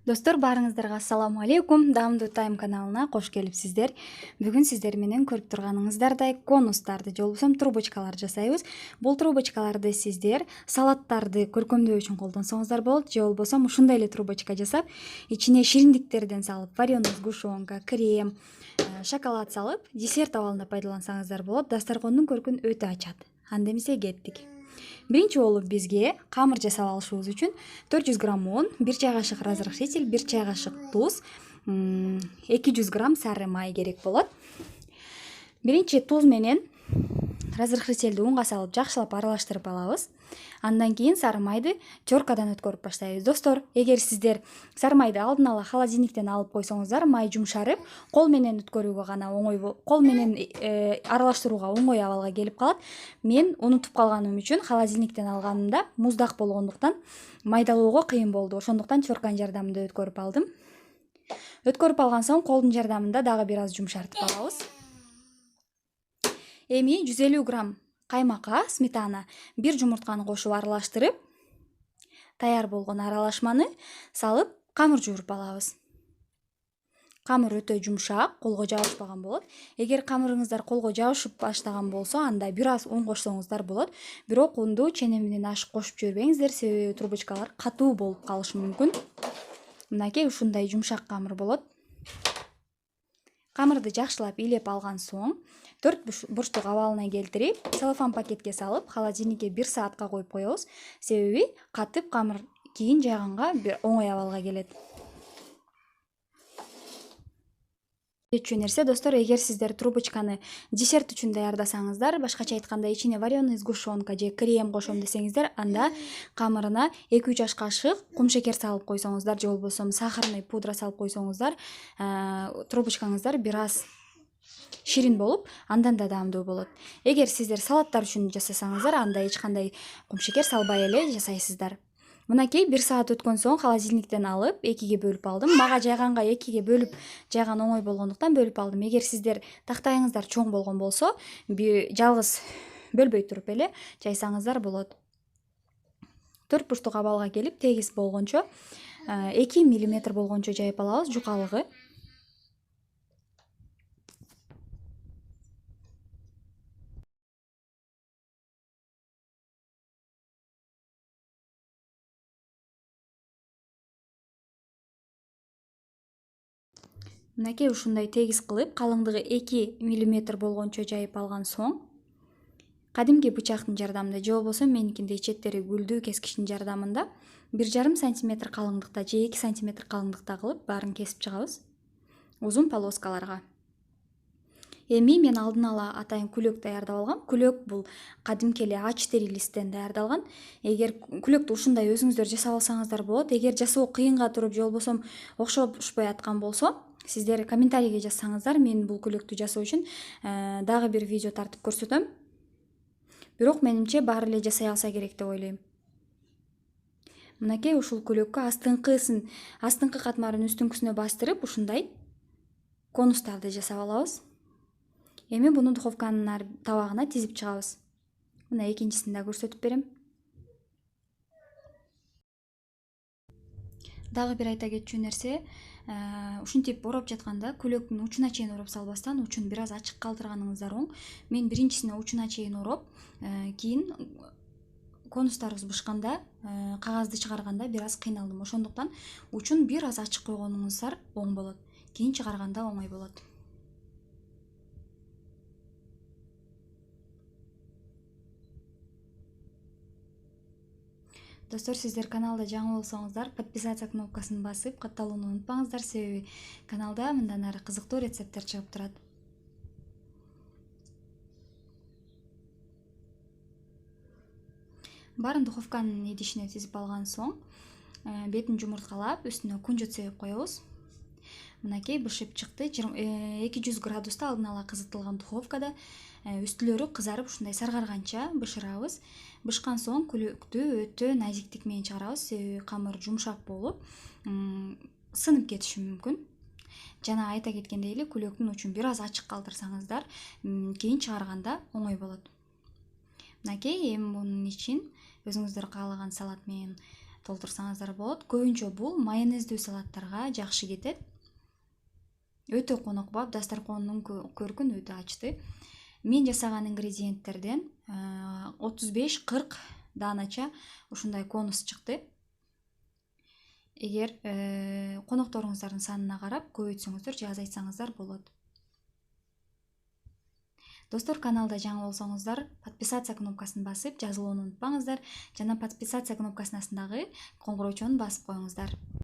Достор, барыңыздарга ассаламу алейкум. Даамдуу Тайм каналына кош келипсиздер. Бүгүн сиздер менен көрүп турганыңыздардай конустарды же болбосо трубочкалар жасайбыз. Бул трубочкаларды сиздер салаттарды көркөмдөө үчүн колдонсоңуздар болот, же болбосо ушундай эле трубочка жасап, ичине шириндиктерден салып, вареный сгущенка, крем, шоколад салып, десерт абалында пайдалансаңыздар болот. Дасторкондун көркүн өтө ачат. Анда эмесе кеттик. Биринчи болуп бизге камыр жасап алышыбыз үчүн 400 грамм un, 1 чай кашык разрыхлитель, 1 чай кашык туз, 200 грамм сары май керек болот. Биринчи туз менен разрыхлительди унга салып жакшылап аралаштырып алабыз. Андан кийин сары майды чоркадан өткөрүп баштайбыз. Достор, эгер сиздер сары майды алдын ала холодильниктен алып койсоңуздар, май жумшарып, кол менен өткөрүүгө гана оңой, кол менен аралаштырууга оңой абалга келип калат. Мен унутуп калганым үчүн холодильниктен алганымда муздак болгондуктан майдалоого кыйын болду. Ошондуктан чорканын жардамында өткөрүп алдым. Өткөрүп алган соң колдун жардамында дагы бир аз жумшартып алабыз. Эми 150 грамм каймакка, сметана, бир жумуртканы кошуп аралаштырып, даяр болгон аралашманы салып, камыр жууруп алабыз. Камыр өтө жумшак, колго жабышпаган болот. Эгер камырыңыздар колго жабышып баштаган болсо, анда бир аз un кошсоңуздар болот. Бирок унду чене менен ашык кошуп жибербеңиздер, себеби трубочкалар катуу болуп калышы мүмкүн. Мынакей ушундай жумшак камыр болот. Камырды жакшылап илеп алган соң, 4 бурчтук абалына келтирип, целлофан пакетке салып, холодильникке 1 саатка коюп коебуз. Себеби катып камыр кийин жайганга оңой абалга келет. Үчүн нерсе, достор, эгер сиздер трубочканы десерт үчүн даярдасаңыздар, башкача айтканда ичине вареный сгущенка же крем кошом десеңиздер, анда камырына 2-3 аш кашык кумшекер салып койсоңуздар, же болбосо сахарный пудра салып койсоңуздар, трубочкаңыздар бир аз ширин болуп, андан да даамдуу болот. Эгер сиздер салаттар үчүн жасасаңыздар, анда эч кандай кумшекер салбай эле жасайсыздар. Мынакей 1 саат өткөн соң холодильниктен алып, 2ге бөлүп алдым. Мага жайганга 2ге бөлүп жайган оңой болгондуктан бөлүп алдым. Эгер сиздер тактайыңыздар чоң болгон болсо, жалгыз бөлбөй туруп эле жайсаңыздар болот. 4 бурчтук абалга келип, тегиз болгончо, 2 мм болгончо жайып алабыз, жукалыгы. Мынакей ушундай тегиз кылып, калыңдыгы 2 мм болгончо жайып алган соң, кадимки бычактын жардамында же болбосо меникинде четтери гүлдүү кескичтин жардамында 1,5 см калыңдыкта же 2 см калыңдыкта кылып баарын кесип чыгабыз узун полоскаларга. Эми мен алдын ала атайын күлөк даярдап алгам. Күлөк бул кадимки эле А4 листтен даярдалган. Эгер күлөктү ушундай өзүңүздөр жасап алсаңыздар болот. Эгер жасоо кыйынга туруп же болбосо окшошпой аткан болсо, сиздер комментарийге жазсаңыздар, мен бул күлөктү жасоо үчүн дагы бир видео тартып көрсөтөм. Бирок менимче баары эле жасай алса керек деп ойлойм. Мынакей ушул күлөккө астыңкы катмарын үстүңкүсүнө бастырып, ушундай конустарды жасап алабыз. Эми буну духовканын табагына тизип чыгабыз. Мына экинчисин да көрсөтүп берем. Дагы бир айта кетчү нерсе, ушинтип ороп жатканда күлөктүн учуна чейин ороп салбастан, учун бир аз ачык калтырганыңыздар оң. Мен биринчисине учуна чейин ороп, кийин конустарыбыз бышканда, кагазды чыгарганда бир аз кыйналдым. Ошондуктан учун бир аз ачык койгонуңуздар оң болот. Кийин чыгарганда оңой болот. Достор, сиздер каналда жаңы болсоңуздар, подписаться кнопкасын басып, катталууну унутпаңыздар, себеби каналда мындан ары кызыктуу рецепттер чыгып турат. Баарын духовканын идишине тизип алган соң, бетин жумурткалап, үстүнө кунжут себеп коебуз. Мынакей бышып чыкты. 200 градуста алдын ала кызытылган духовкада үстүлөрү кызарып ушундай саргарганча бышырабыз. Бышкан соң күлөктү өтө назиктик менен чыгарабыз, себеби камыр жумшак болуп, сынып кетиши мүмкүн. Жана айта кеткендей эле, күлөктүн учун бир аз ачык калтырсаңыздар, кийин чыгарганда оңой болот. Мынакей, эми мунун ичин өзүңүздөр каалаган салат менен толтурсаңыздар болот. Көбүнчө бул майонездүү салаттарга жакшы кетет. Өтө конокпап, дасторкондун көркүн өтө ачты. Мен жасаган ингредиенттерден 35-40 даанача ушундай конус чыкты. Эгер конокторуңуздардын санына карап көбөйтсөңүздөр же азайтсаңыздар болот. Достор, каналда жаңы болсоңуздар, подписация кнопкасын басып жазылууну унутпаңыздар жана подписация кнопкасынын астындагы коңгуроочону басып коюңуздар.